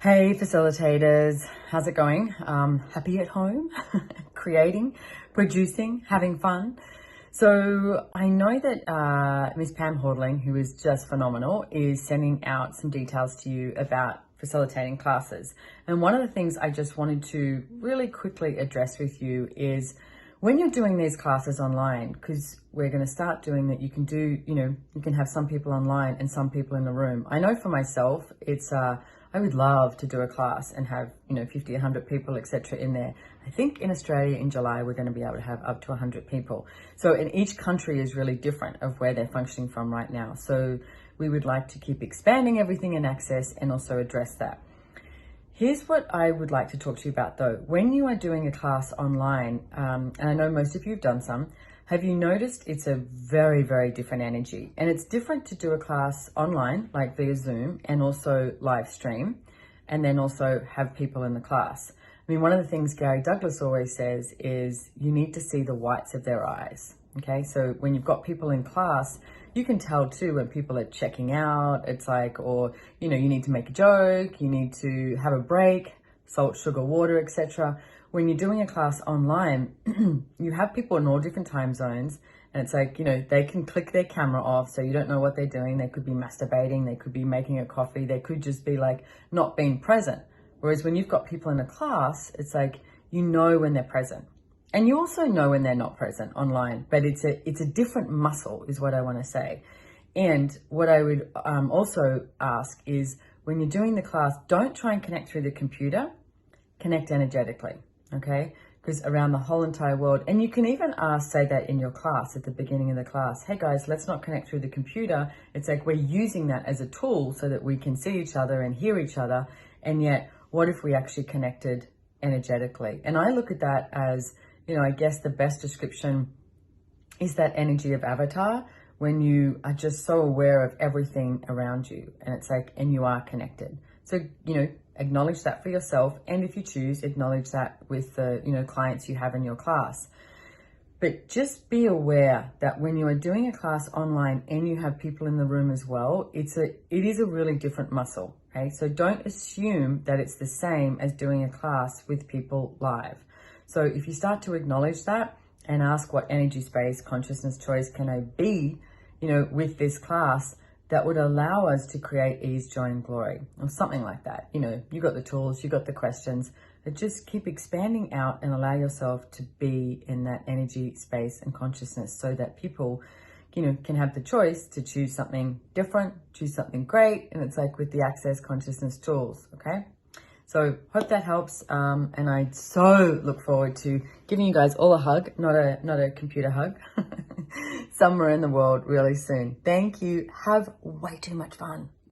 Hey facilitators, how's it going? Happy at home, creating, producing, having fun. So I know that Miss Pam Hordling, who is just phenomenal, is sending out some details to you about facilitating classes. And one of the things I just wanted to really quickly address with you is when you're doing these classes online, because we're going to start doing that, you can do, you can have some people online and some people in the room. I know for myself, I would love to do a class and have, 50, 100 people, etc. in there. I think in Australia in July, we're going to be able to have up to 100 people. So in each country is really different of where they're functioning from right now. So we would like to keep expanding everything in access and also address that. Here's what I would like to talk to you about though. When you are doing a class online, and I know most of you have done some, have you noticed it's a very, very different energy? And it's different to do a class online, like via Zoom, and also live stream, and then also have people in the class. I mean, one of the things Gary Douglas always says is you need to see the whites of their eyes. Okay, so when you've got people in class, you can tell too when people are checking out. It's like, or, you need to make a joke, you need to have a break, salt, sugar, water, etc. When you're doing a class online, you have people in all different time zones, and it's like, they can click their camera off, so you don't know what they're doing. They could be masturbating, they could be making a coffee, they could just be like not being present. Whereas when you've got people in a class, it's like, when they're present. And you also know when they're not present online, but it's a different muscle is what I want to say. And what I would also ask is when you're doing the class, don't try and connect through the computer, connect energetically, okay? Because around the whole entire world, and you can even say that in your class at the beginning of the class, hey guys, let's not connect through the computer. It's like we're using that as a tool so that we can see each other and hear each other. And yet, what if we actually connected energetically? And I look at that as, I guess the best description is that energy of avatar when you are just so aware of everything around you, and it's like, and you are connected. So, acknowledge that for yourself. And if you choose, acknowledge that with the, clients you have in your class. But just be aware that when you are doing a class online and you have people in the room as well, it is a really different muscle. Okay. So don't assume that it's the same as doing a class with people live. So if you start to acknowledge that and ask what energy, space, consciousness, choice can I be, with this class that would allow us to create ease, joy, and glory, or something like that. You got the tools, you got the questions, but just keep expanding out and allow yourself to be in that energy, space, and consciousness so that people, can have the choice to choose something different, choose something great. And it's like with the access consciousness tools, okay? So hope that helps, and I so look forward to giving you guys all a hug, not a computer hug, somewhere in the world really soon. Thank you. Have way too much fun.